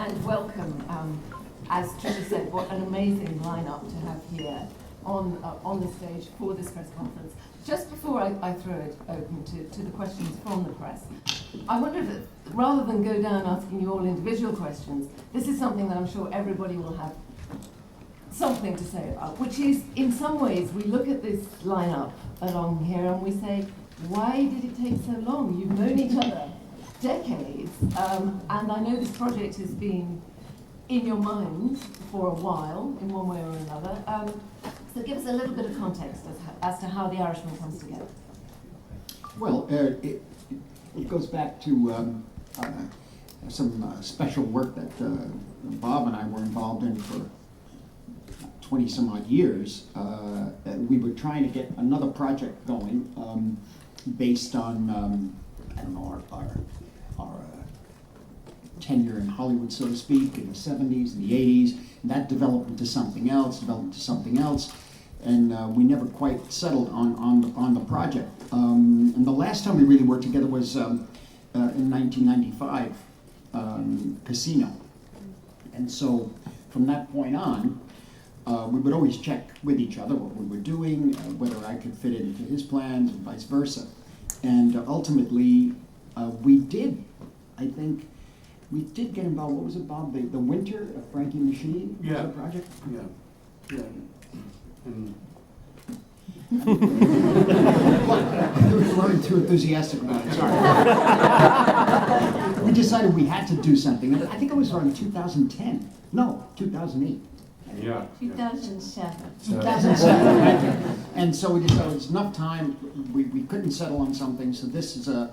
and welcome. As Trisha said, what an amazing lineup to have here on the stage for this press conference. Just before I throw it open to the questions from the press, I wonder if, rather than go down asking you all individual questions, this is something that I'm sure everybody will have something to say about, which is, in some ways, we look at this lineup along here and we say, why did it take so long? You've known each other decades, and I know this project has been in your mind for a while, in one way or another. So give us a little bit of context as to how The Irishman comes together. Well, it goes back to some special work that Bob and I were involved in for 20 some odd years. We were trying to get another project going based on, I don't know, our tenure in Hollywood, so to speak, in the 70s and the 80s. And that developed into something else, and we never quite settled on the project. And the last time we really worked together was in 1995, Pacino. And so from that point on, we would always check with each other what we were doing, whether I could fit into his plans and vice versa. And ultimately, we did get involved. What was it, Bob? The Winter of Frankie Machine? Yeah. Was the project? Yeah. And You weren't too enthusiastic about it, sorry. We decided we had to do something. I think it was around 2010. No, 2008. yeah. 2007. 2007. And so we decided it's enough time. We couldn't settle on something, so this is a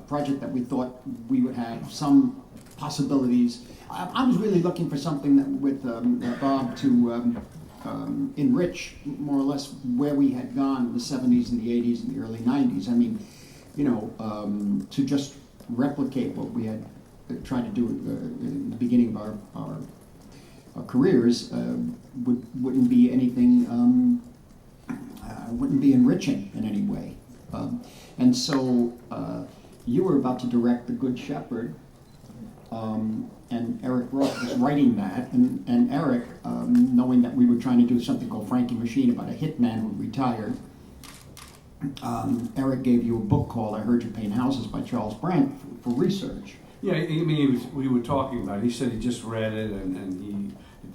project that we thought we would have some possibilities. I was really looking for something that with Bob to enrich more or less where we had gone in the 70s and the 80s and the early 90s. I mean, to just replicate what we had tried to do in the beginning of our careers wouldn't be anything, wouldn't be enriching in any way. And so you were about to direct The Good Shepherd, and Eric Roth was writing that, and Eric, knowing that we were trying to do something called Frankie Machine about a hitman who retired, Eric gave you a book called I Heard You Paint Houses by Charles Brandt for research. Yeah, I mean, we were talking about it. He said he just read it, and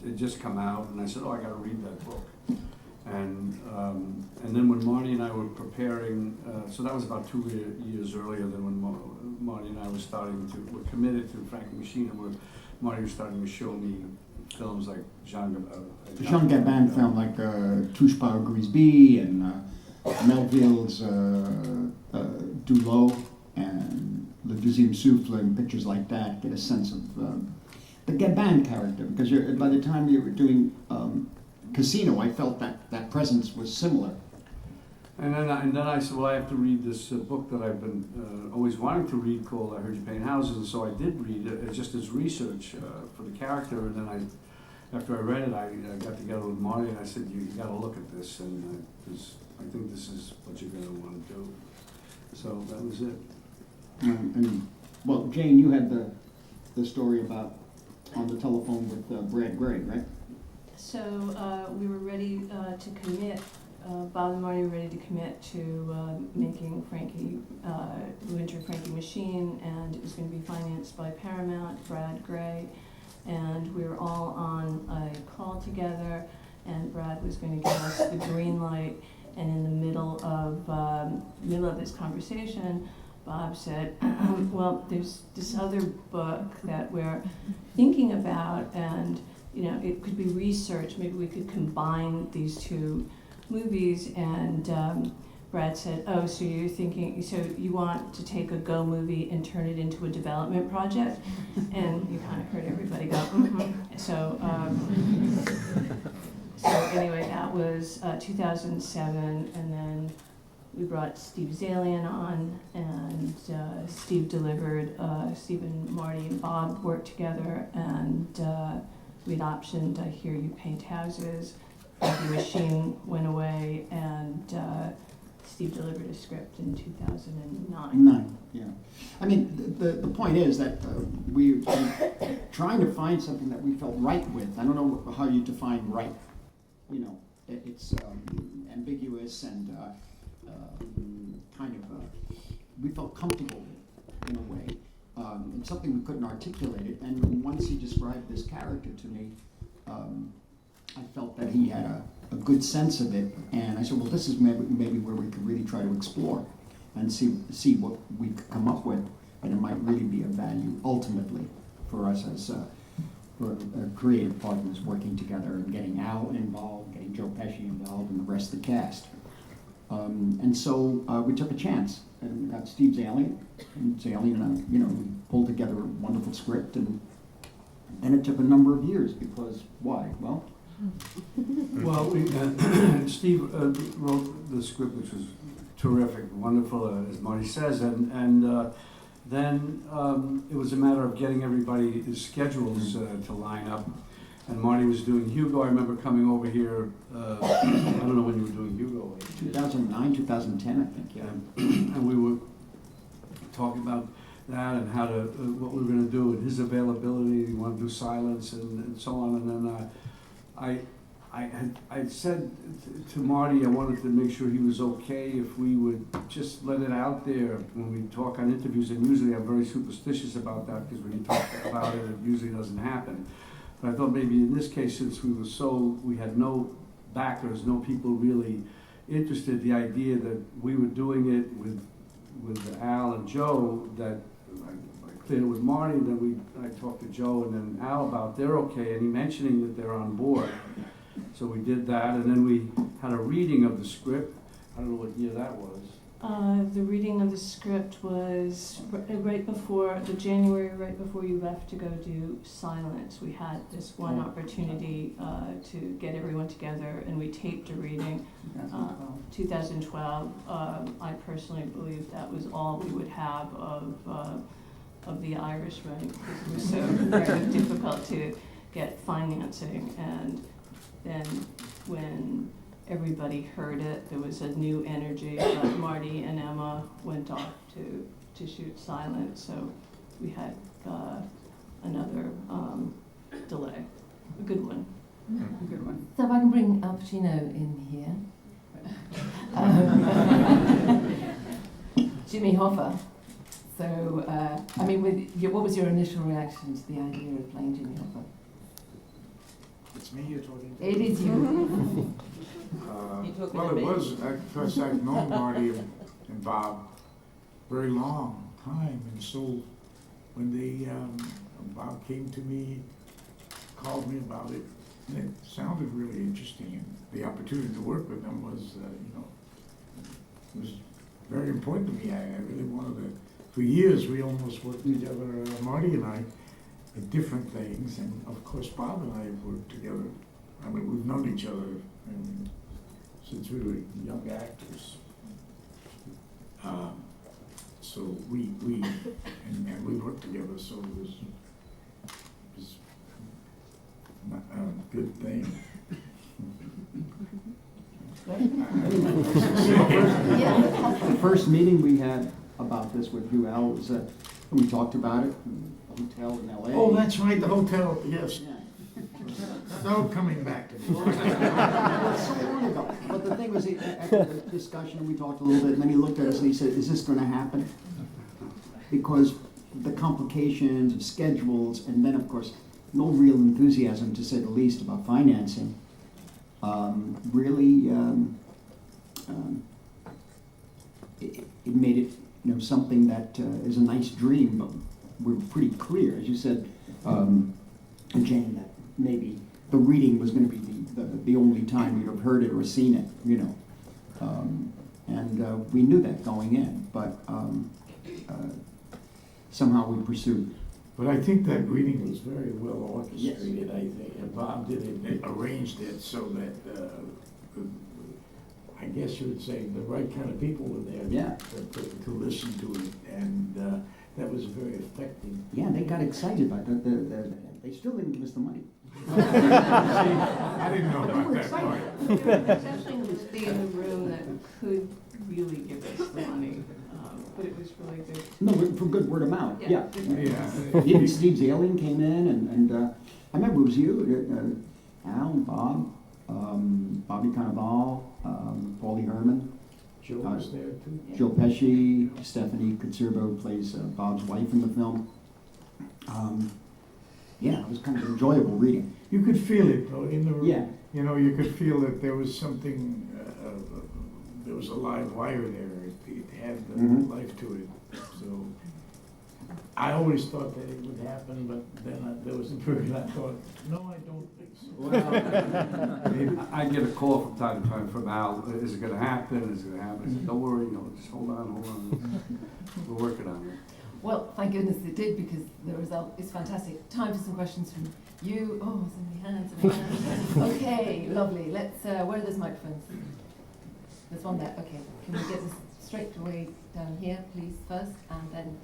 it had just come out, and I said, oh, I got to read that book. And then when Marty and I were preparing, so that was about 2 years earlier than when Marty and I were were committed to Frankie Machine, and Marty was starting to show me films like Jean Gabin film like Touche pas au Grisby and Melville's Dulot and Le Deuxième Souffle and pictures like that, get a sense of the Gabin character, because by the time you were doing Casino, I felt that presence was similar. And then I said, well, I have to read this book that I've been always wanting to read called I Heard You Paint Houses, and so I did read it just as research for the character, and then after I read it, I got together with Marty and I said, you got to look at this, and I think this is what you're going to want to do. So that was it. Well, Jane, you had the story about on the telephone with Brad Gray, right? So we were ready to commit. Bob and Marty were ready to commit to making Winter Frankie Machine, and it was going to be financed by Paramount, Brad Gray, and we were all on a call together, and Brad was going to give us the green light, and in the middle of this conversation, Bob said, well, there's this other book that we're thinking about, and it could be research. Maybe we could combine these two movies. And Brad said, oh, so you're thinking, so you want to take a Go movie and turn it into a development project? And you kind of heard everybody go, mm-hmm. So anyway, that was 2007, and then we brought Steve Zalian on, and Steve delivered. Steve and Marty and Bob worked together, and we'd optioned I Hear You Paint Houses. Frankie Machine went away, and Steve delivered a script in 2009. Nine, yeah. I mean, the point is that we're trying to find something that we felt right with. I don't know how you define right. You know, it's ambiguous and kind of, we felt comfortable with in a way. It's something we couldn't articulate it. And once he described this character to me, I felt that he had a good sense of it. And I said, well, this is maybe where we could really try to explore and see what we could come up with. And it might really be of value ultimately for us as creative partners working together and getting Al involved, getting Joe Pesci involved, and the rest of the cast. And so we took a chance and got Steve Zalian. And Zalian, we pulled together a wonderful script, and it took a number of years because why? Well, Steve wrote the script, which was terrific, wonderful, as Marty says, and then it was a matter of getting everybody's schedules to line up. And Marty was doing Hugo. I remember coming over here, I don't know when you were doing Hugo. 2009, 2010, I think, yeah. And we were talking about that and how to, what we were going to do and his availability. He wanted to do silence and so on. And then I said to Marty I wanted to make sure he was okay if we would just let it out there when we talk on interviews. And usually I'm very superstitious about that because when you talk about it, it usually doesn't happen. But I thought maybe in this case, since we had no backers, no people really interested, the idea that we were doing it with Al and Joe, that I cleared it with Marty, then I talked to Joe and then Al about they're okay, and he mentioning that they're on board. So we did that, and then we had a reading of the script. I don't know what year that was. The reading of the script was right before right before you left to go do silence. We had this one opportunity to get everyone together, and we taped a reading. 2012. I personally believe that was all we would have of the Irishman because it was so very difficult to get financing. And then when everybody heard it, there was a new energy. Marty and Emma went off to shoot silence, so we had another delay. A good one. A good one. So if I can bring Al Pacino in here. Jimmy Hoffa. So, what was your initial reaction to the idea of playing Jimmy Hoffa? It's me you're talking to? It is you. Well, it was, at first I've known Marty and Bob very long time, and so when Bob came to me, called me about it, and it sounded really interesting, and the opportunity to work with them was, was very important to me. I really wanted to, for years we almost worked together, Marty and I, at different things, and of course Bob and I have worked together. I mean, we've known each other since we were young actors. So we worked together, so it was a good thing. The first meeting we had about this with you, Al, was we talked about it in a hotel in L.A. Oh, that's right, the hotel, yes. Yeah. So coming back to me. It was so long ago. But the thing was, after the discussion, we talked a little bit, and then he looked at us and he said, is this going to happen? Because the complications of schedules, and then, of course, no real enthusiasm, to say the least, about financing, really, it made it, something that is a nice dream, but we're pretty clear, as you said, Jane, that maybe the reading was going to be the only time you'd have heard it or seen it, and we knew that going in, but somehow we pursued. But I think that reading was very well orchestrated. Yes. I think and Bob did it, arranged it so that I guess you would say the right kind of people were there to listen to it, and that was very effective. Yeah, they got excited about that. They still didn't give us the money. See, I didn't know about that part. There was actually nobody in the room that could really give us the money, but it was really good. No, for good word of mouth, yeah. Yeah. Even Steve Zalian came in, and I remember it was you, Al, Bob, Bobby Cannavale, Paulie Herman, Joe was there too. Joe Pesci, Stephanie Conservo plays Bob's wife in the film. Yeah, it was kind of enjoyable reading. You could feel it though in the room. Yeah. You know, you could feel that there was something, there was a live wire there. It had life to it. So I always thought that it would happen, but then there was a period I thought, no, I don't think so. I get a call from time to time from Al, is it gonna happen, is it gonna happen? I said, don't worry, just hold on. We're working on it. Well, thank goodness it did, because the result is fantastic. Time for some questions from you. Oh, so many hands, so many hands. Okay, lovely. Let's, where are those microphones? There's one there. Okay, can we get this straight away down here, please, first? And then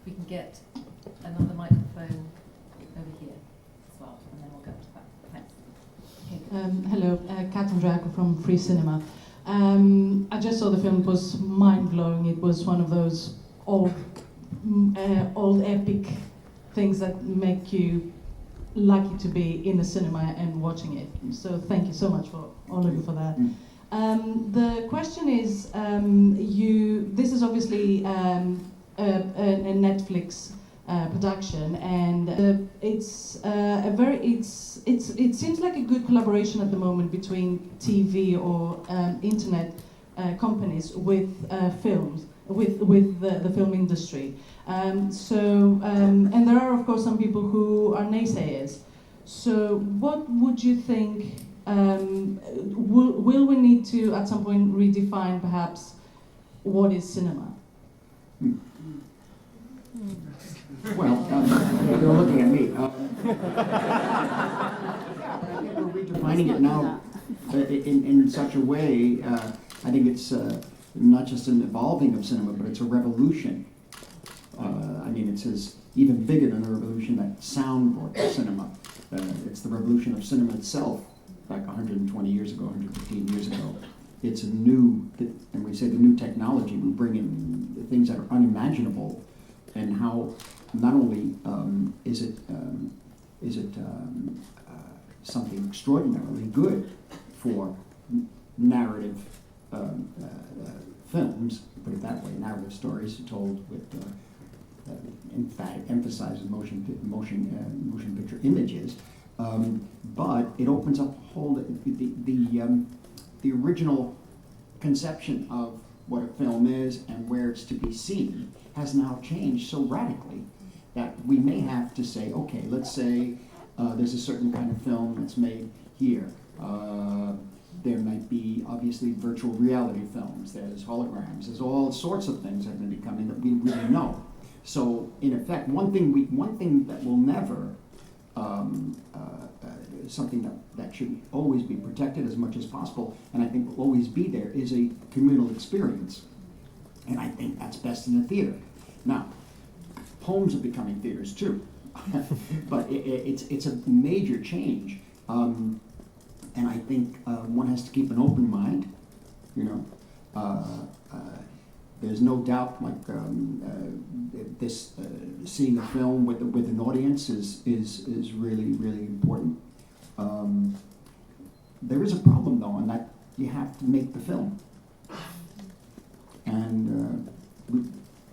we can get another microphone over here as well, and then we'll go to that. Thanks. Okay. Hello, Kat Draco from Free Cinema. I just saw the film. It was mind-blowing. It was one of those old epic things that make you lucky to be in the cinema and watching it. So thank you so much for all of you for that. The question is, this is obviously a Netflix production, and it seems like a good collaboration at the moment between TV or internet companies with films, with the film industry. And there are of course some people who are naysayers. So what would you think? Will we need to at some point redefine perhaps what is cinema? Well, you're looking at me. I think we're redefining it now in such a way. I think it's not just an evolving of cinema, but it's a revolution. I mean, it's even bigger than the revolution that sound brought to cinema. It's the revolution of cinema itself, back 120 years ago, 115 years ago. It's a new, and we say the new technology, we bring in things that are unimaginable, and how not only is it something extraordinarily good for narrative films, put it that way, narrative stories told with emphasizes motion picture images, but it opens up a whole the original conception of what a film is and where it's to be seen has now changed so radically that we may have to say, okay, let's say there's a certain kind of film that's made here. There might be obviously virtual reality films, there's holograms, there's all sorts of things that are going to be coming that we really know. So in effect, one thing that will never, something that should always be protected as much as possible, and I think will always be there, is a communal experience. And I think that's best in the theater. Now, homes are becoming theaters too, but it's a major change. And I think one has to keep an open mind, you know. There's no doubt, like seeing a film with an audience is really, really important. There is a problem though, in that you have to make the film, and we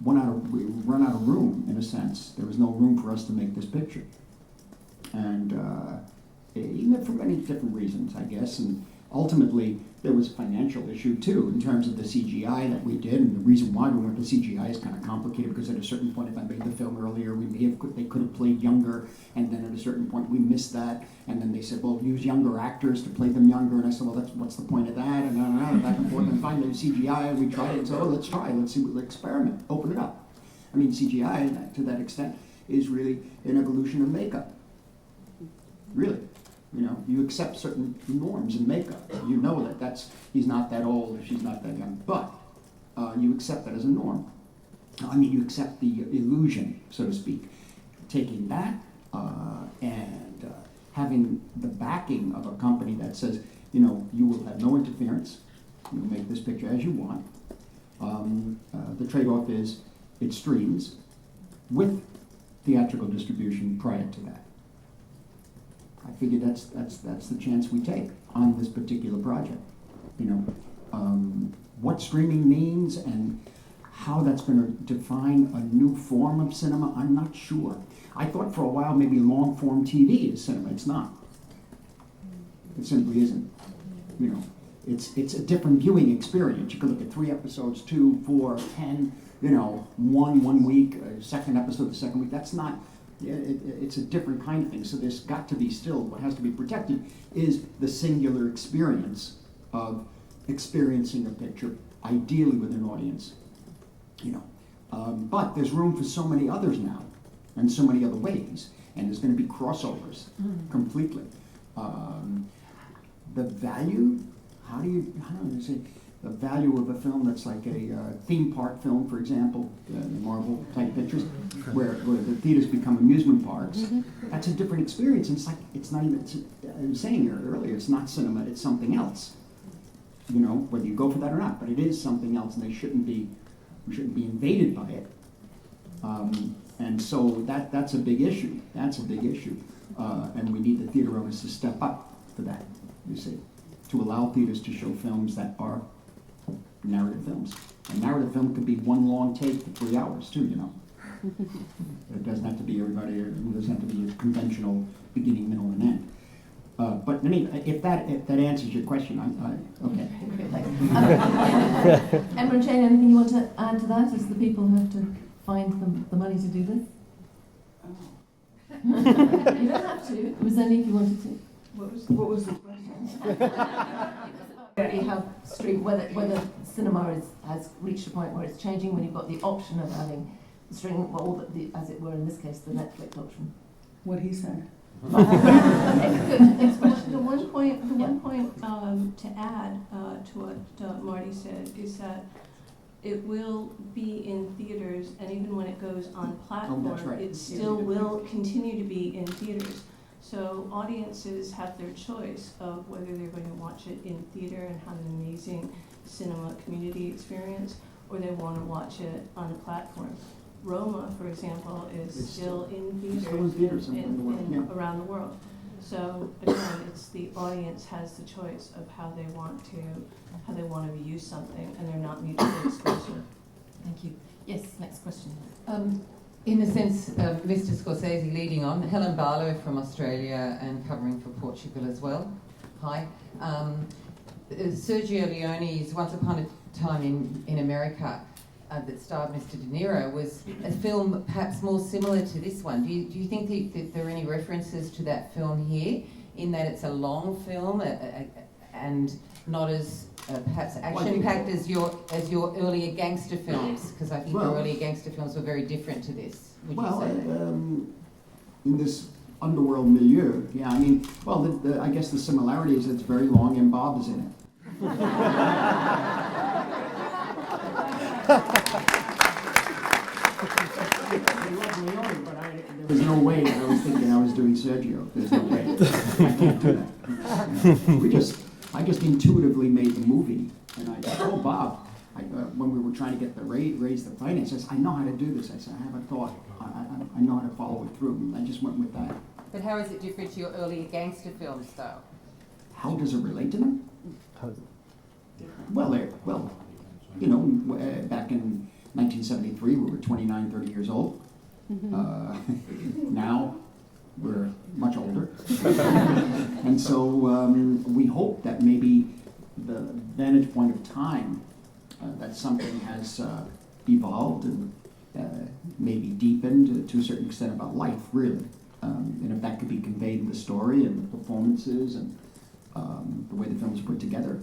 run out of room in a sense. There was no room for us to make this picture, and even for many different reasons, I guess, and ultimately there was a financial issue too in terms of the CGI that we did, and the reason why we went to CGI is kind of complicated because at a certain point, if I made the film earlier, they could have played younger, and then at a certain point we missed that, and then they said, well, use younger actors to play them younger, and I said, well, what's the point of that, and back and forth, and finally CGI, and we tried it, so let's see, we'll experiment, open it up. I mean, CGI, to that extent, is really an evolution of makeup, really. You know, you accept certain norms in makeup. You know that he's not that old or she's not that young, but you accept that as a norm. I mean, you accept the illusion, so to speak. Taking that and having the backing of a company that says, you know, you will have no interference. You will make this picture as you want. The trade-off is it streams with theatrical distribution prior to that. I figure that's the chance we take on this particular project. You know, what streaming means and how that's going to define a new form of cinema, I'm not sure. I thought for a while maybe long-form TV is cinema. It's not. It simply isn't. You know, it's a different viewing experience. You can look at 3 episodes, 2, 4, 10. You know, one week, second episode the second week. That's not. It's a different kind of thing. So there's got to be still what has to be protected is the singular experience of experiencing a picture, ideally with an audience. You know, but there's room for so many others now, and so many other ways, and there's going to be crossovers completely. The value, how do you say, the value of a film that's like a theme park film, for example, the Marvel type pictures, where the theaters become amusement parks. That's a different experience. And it's not even. I was saying earlier, it's not cinema. It's something else. You know, whether you go for that or not, but it is something else, and we shouldn't be invaded by it. And so that's a big issue. That's a big issue, and we need the theater owners to step up for that. You see, to allow theaters to show films that are narrative films. A narrative film could be one long take for 3 hours too. You know, it doesn't have to be everybody. It doesn't have to be a conventional beginning, middle, and end. But I mean, if that answers your question, okay. Emma and Jane, anything you want to add to that? As the people who have to find the money to do this. You don't have to. It was only if you wanted to. What was the question? Whether cinema has reached a point where it's changing when you've got the option of having streaming, well, as it were in this case, the Netflix option. What he said. Okay, good. Next question. The one point to add to what Marty said is that it will be in theaters, and even when it goes on platform, right. it still will continue to be in theaters. So audiences have their choice of whether they're going to watch it in theater and have an amazing cinema community experience, or they want to watch it on a platform. Roma, for example, is still in theaters, around the world. So again, it's the audience has the choice of how they want to view something, and they're not mutually exclusive. Thank you. Yes, next question. In a sense, Mr. Scorsese leading on, Helen Barlow from Australia and covering for Portugal as well. Hi. Sergio Leone's Once Upon a Time in America that starred Mr. De Niro was a film perhaps more similar to this one. Do you think that there are any references to that film here, in that it's a long film and not as perhaps action-packed as your earlier gangster films? Because I think your earlier gangster films were very different to this. Would you say that? In this underworld milieu, yeah. I mean, well, I guess the similarity is it's very long and Bob is in it. There was no way that I was thinking I was doing Sergio. There's no way. I can't do that. I just intuitively made the movie, and I told Bob when we were trying to get raise the finances. I know how to do this. I said I have a thought. I know how to follow it through. And I just went with that. But how is it different to your earlier gangster films, though? How does it relate to them? Well, you know, back in 1973, we were 29, 30 years old. Now we're much older. And so we hope that maybe the vantage point of time, that something has evolved and maybe deepened to a certain extent about life, really. And if that could be conveyed in the story and the performances and the way the film is put together,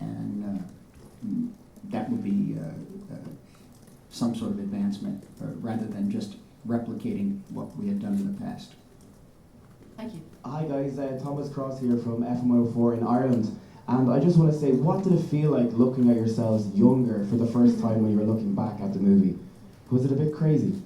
and that would be some sort of advancement, rather than just replicating what we had done in the past. Thank you. Hi guys, Thomas Cross here from FM104 in Ireland, and I just want to say, what did it feel like looking at yourselves younger for the first time when you were looking back at the movie? Was it a bit crazy?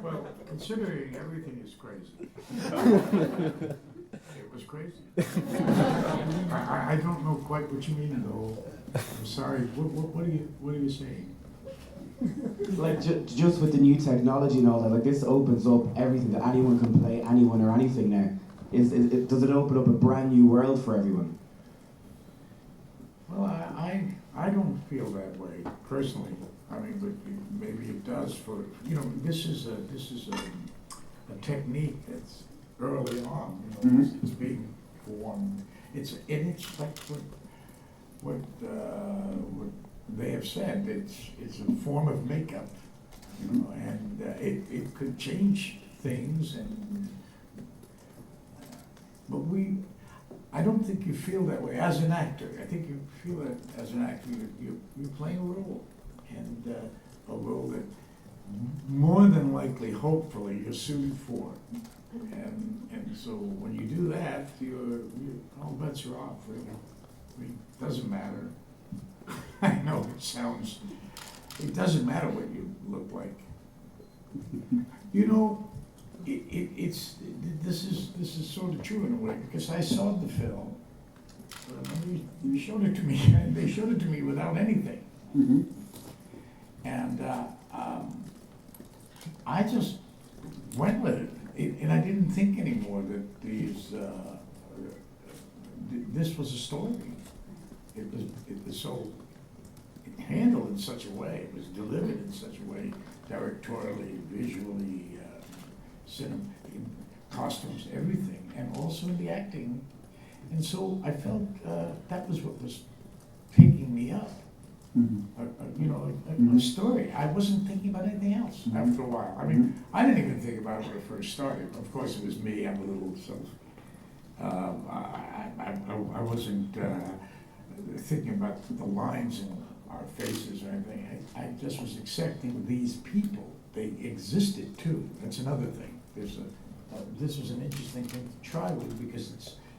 Well, considering everything is crazy. It was crazy. I don't know quite what you mean though. I'm sorry. What are you saying? Like just with the new technology and all that, like this opens up everything that anyone can play, anyone or anything now. Does it open up a brand new world for everyone? Well, I don't feel that way personally. I mean, but maybe it does for, you know, this is a technique that's early on, you know, it's being formed. It's like what they have said, it's a form of makeup, you know, and it could change things, but I don't think you feel that way as an actor. I think you feel that as an actor, you're playing a role, and a role that more than likely, hopefully, you're suited for. And so when you do that, all bets are off, really. I mean, it doesn't matter. I know it doesn't matter what you look like. You know, this is sort of true in a way, because I saw the film, you showed it to me, and they showed it to me without anything. Mm-hmm. And I just went with it, and I didn't think anymore that this was a story. It was so handled in such a way, it was delivered in such a way, directorially, visually, costumes, everything, and also the acting. And so I felt that was what was taking me up. Mm-hmm. A story. I wasn't thinking about anything else after a while. I mean, I didn't even think about it when I first started. Of course, it was me. I'm a little I wasn't thinking about the lines in our faces or anything. I just was accepting these people. They existed too. That's another thing. This was an interesting thing to try with, because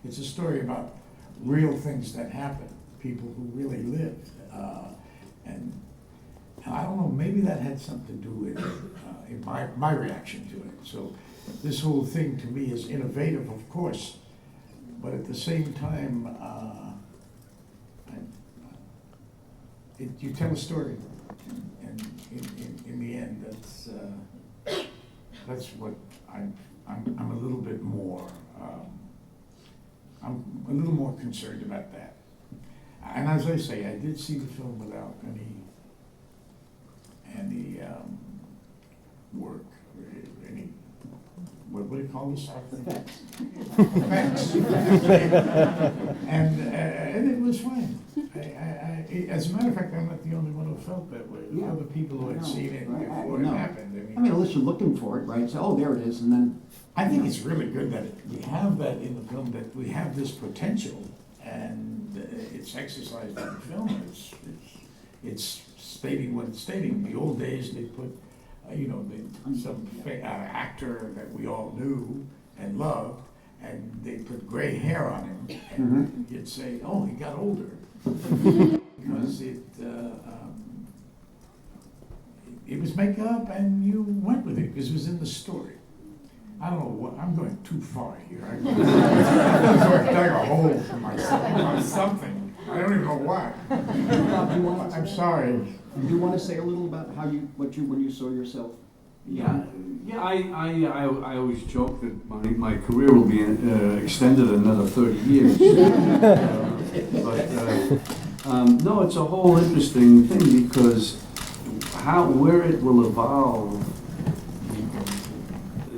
it's a story about real things that happen, people who really lived. And I don't know, maybe that had something to do with in my reaction to it. So this whole thing to me is innovative, of course, but at the same time, you tell a story, and in the end, that's what I'm a little bit more. I'm a little more concerned about that. And as I say, I did see the film without any work, or any, what do you call this? Effects. Effects. And it was fine. As a matter of fact, I'm not the only one who felt that way. There were other people who had seen it before it happened. I mean, unless you're looking for it, right? So, oh, there it is, and then. I think it's really good that we have that in the film, that we have this potential, and it's exercised in the film. It's stating what it's stating. In the old days, they put, some actor that we all knew and loved, and they put gray hair on him, and you'd say, oh, he got older. Because it was makeup, and you went with it because it was in the story. I don't know what, I'm going too far here. I dug a hole for myself on something. I don't even know why. I'm sorry. Do you want to say a little about when you saw yourself? Yeah. I always joke that my career will be extended another 30 years. No, it's a whole interesting thing, because where it will evolve.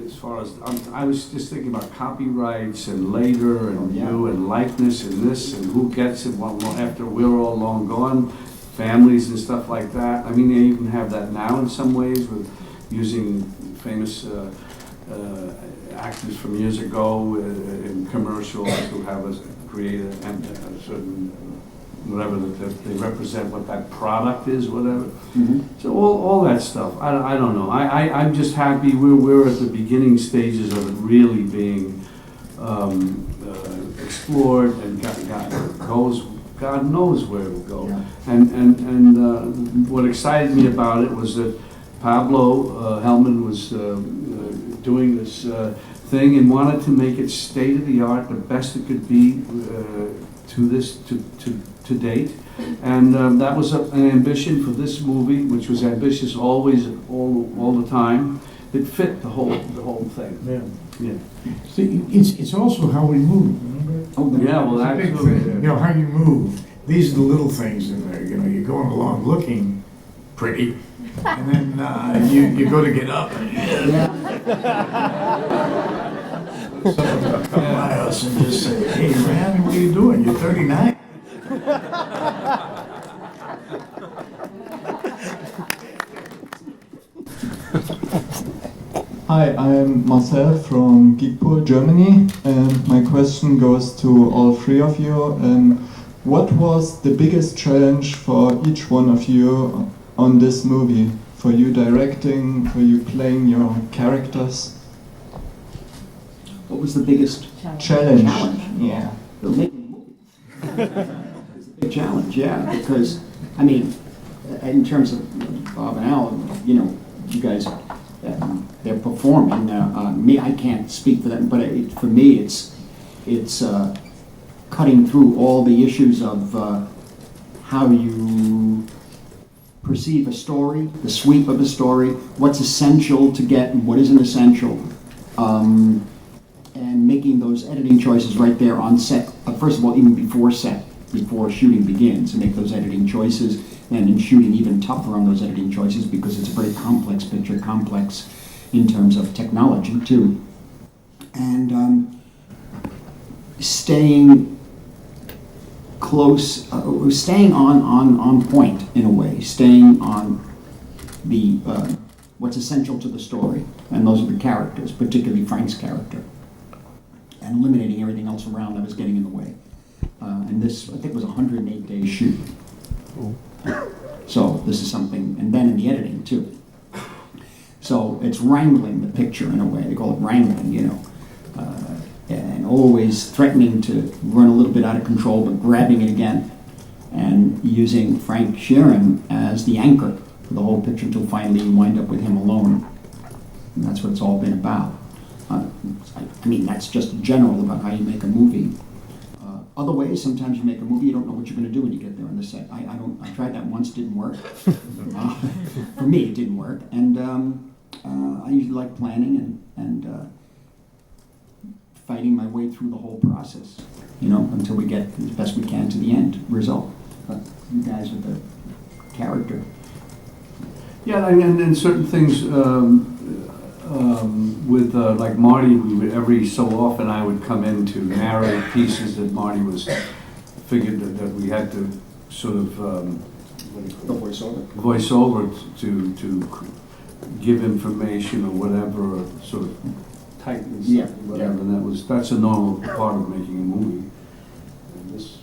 As far as I was just thinking about copyrights and later and and likeness and this and who gets it after we're all long gone, families and stuff like that. I mean, they even have that now in some ways with using famous actors from years ago in commercials who have created a certain whatever that they represent what that product is, whatever. Mm-hmm. So all that stuff. I don't know. I'm just happy we're at the beginning stages of it really being explored, and God knows where it will go. Yeah. And what excited me about it was that Pablo Hellman was doing this thing and wanted to make it state of the art, the best it could be to date. And that was an ambition for this movie, which was ambitious always, all the time. It fit the whole thing. Yeah. Yeah. See, it's also how we move, remember? Oh, Yeah, well, It's a big absolutely. thing. You know, how you move. These are the little things in there, you know, you're going along looking pretty, and then you go to get up, and someone come by us and just say, hey man, what are you doing? You're 39. Hi, I'm Marcel from Geekpool, Germany, and my question goes to all three of you. What was the biggest challenge for each one of you on this movie? For you directing, for you playing your characters? What was the biggest Challenge. Yeah. Making a movie. It's a big challenge, yeah, because, I mean, in terms of Bob and Al, you know, you guys, they're performing. Me, I can't speak for them, but for me, it's cutting through all the issues of how you perceive a story, the sweep of a story, what's essential to get and what isn't essential, and making those editing choices right there on set. First of all, even before shooting begins, to make those editing choices, and in shooting even tougher on those editing choices because it's a very complex picture, complex in terms of technology too. And staying close, staying on point in a way, staying on the what's essential to the story, and those are the characters, particularly Frank's character, and eliminating everything else around that was getting in the way. And this, I think, was a 108-day shoot. So this is something, and then in the editing too. So it's wrangling the picture in a way. They call it wrangling, you know, and always threatening to run a little bit out of control, but grabbing it again, and using Frank Sheeran as the anchor for the whole picture until finally you wind up with him alone. And that's what it's all been about. I mean, that's just general about how you make a movie. Other ways, sometimes you make a movie, you don't know what you're going to do when you get there on the set. I tried that once, didn't work. For me, it didn't work. And I usually like planning and fighting my way through the whole process, you know, until we get as best we can to the end result. But you guys with the character. Yeah, and certain things with like Marty, we would every so often I would come in to narrate pieces that Marty figured that we had to sort of voice over to give information or whatever, or sort of tighten stuff, whatever. Yeah. And that's a normal part of making a movie. And this,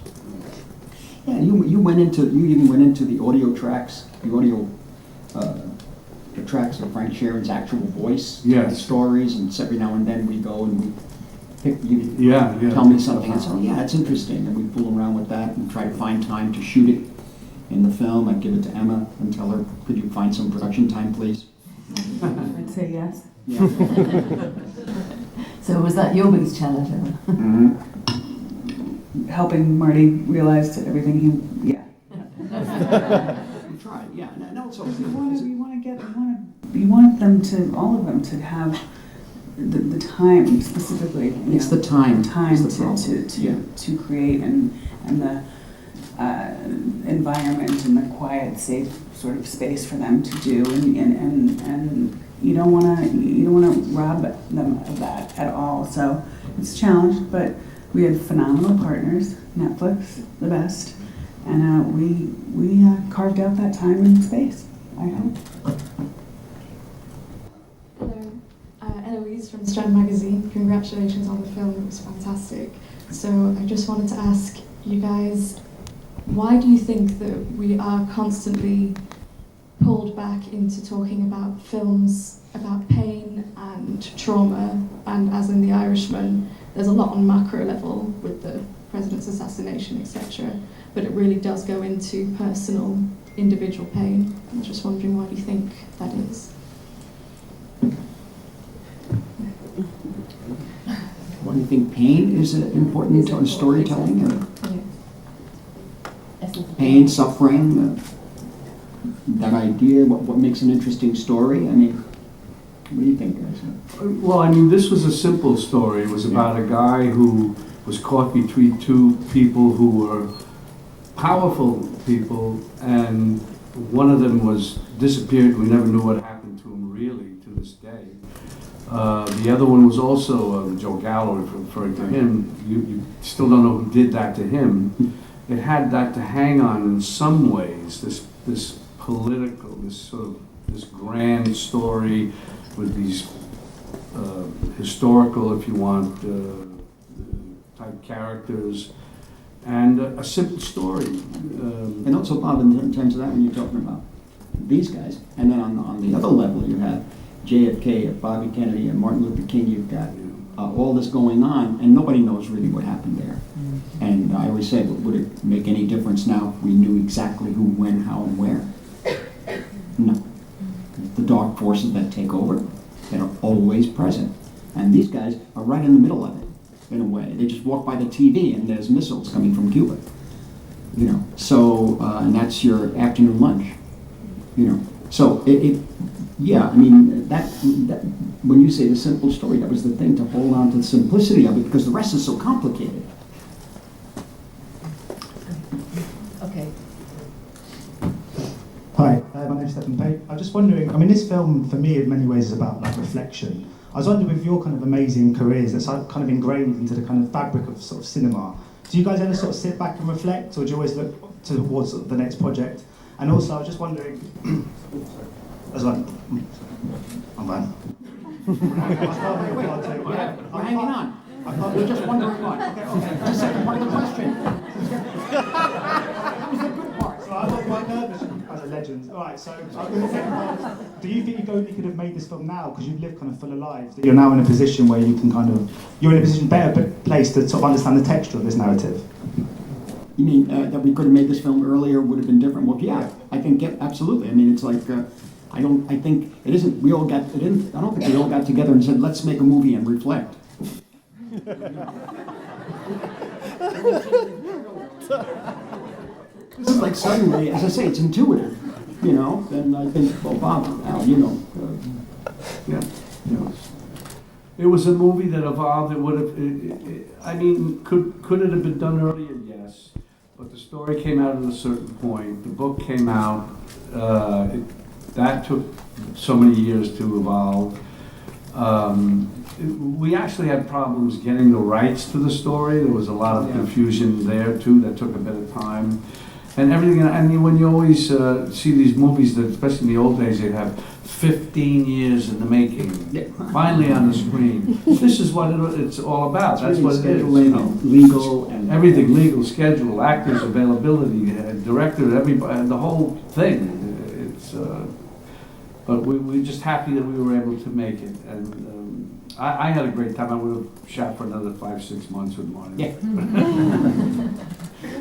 Yeah, you even went into the audio tracks, the tracks of Frank Sheeran's actual voice, yes, the stories, and every now and then we go and we pick, you yeah. tell me something, and so yeah, it's interesting, and we fool around with that and try to find time to shoot it in the film. I'd give it to Emma and tell her, could you find some production time, please? I'd say yes. Yeah. So was that your biggest challenge, Emma? Mm-hmm. Helping Marty realize everything We tried, yeah, and also you want them to, all of them, to have the time specifically. It's the time. Time It's the problem. to create and the environment and the quiet, safe sort of space for them to do, and you don't want to rob them of that at all. So it's a challenge, but we had phenomenal partners, Netflix, the best, and we carved out that time and space, I hope. Hello, Eloise from Strand Magazine. Congratulations on the film, it was fantastic. So I just wanted to ask you guys, why do you think that we are constantly pulled back into talking about films about pain and trauma, and as in The Irishman, there's a lot on macro level with the president's assassination, etc., but it really does go into personal, individual pain. I'm just wondering, why do you think that is? you think pain is important to storytelling? Pain, suffering, that idea, what makes an interesting story? I mean, what do you think, guys? Well, I mean, this was a simple story. It was about a guy who was caught between two people who were powerful people, and one of them was disappeared. We never knew what happened to him, really, to this day. The other one was also Joe Gallo, referring to him. You still don't know who did that to him. It had that to hang on in some ways, this political, this grand story with these historical, if you want, type characters, and a simple story. And also, Bob, in terms of that, when you're talking about these guys, and then on the other level, you have JFK, Bobby Kennedy, and Martin Luther King. You've got all this going on, and nobody knows really what happened there. And I always say, would it make any difference now if we knew exactly who, when, how, and where? No. The dark forces that take over, that are always present. And these guys are right in the middle of it, in a way. They just walk by the TV and there's missiles coming from Cuba. You know, so, and that's your afternoon lunch. You know, so yeah, I mean, that when you say the simple story, that was the thing, to hold on to the simplicity of it, because the rest is so complicated. Okay. Hi, my name's Stephen Pate. I'm just wondering, I mean, this film for me in many ways is about like reflection. I was wondering, with your kind of amazing careers that's kind of ingrained into the kind of fabric of sort of cinema, do you guys ever sort of sit back and reflect, or do you always look towards the next project? And also, I was just wondering, as well, I'm fine. We're hanging on. We're just wondering what. Okay. The second part of the question. That was the good part. So I got quite nervous as a legend. All right, so the second part, do you think you only could have made this film now because you've lived kind of full of lives, that you're now in a position where you can kind of, you're in a position, better placed to sort of understand the texture of this narrative? You mean that we could have made this film earlier, would have been different? Well, yeah, I think absolutely. I mean, it's like, I think it isn't, we all got, I don't think we all got together and said, let's make a movie and reflect. This is like suddenly, as I say, it's intuitive, you know, and I think, well, Bob, Al, you know, Yeah, it was a movie that evolved. It would have. I mean, could it have been done earlier? Yes, but the story came out at a certain point. The book came out. That took so many years to evolve. We actually had problems getting the rights to the story. There was a lot of confusion there too. That took a bit of time. And everything, I mean, when you always see these movies, that, especially in the old days, they'd have 15 years in the making, finally on the screen. This is what it's all about. That's what it is. You know? Legal and everything, legal, schedule, actors, availability, director, everybody, the whole thing. It's, but we're just happy that we were able to make it. And I had a great time. I would have shot for another 5-6 months with Marty. yeah.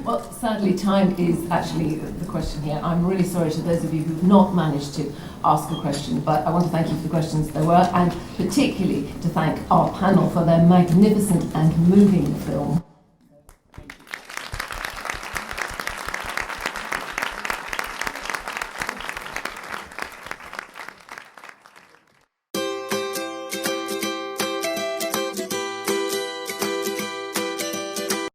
Well, sadly, time is actually the question here. I'm really sorry to those of you who've not managed to ask a question, but I want to thank you for the questions there were, and particularly to thank our panel for their magnificent and moving film.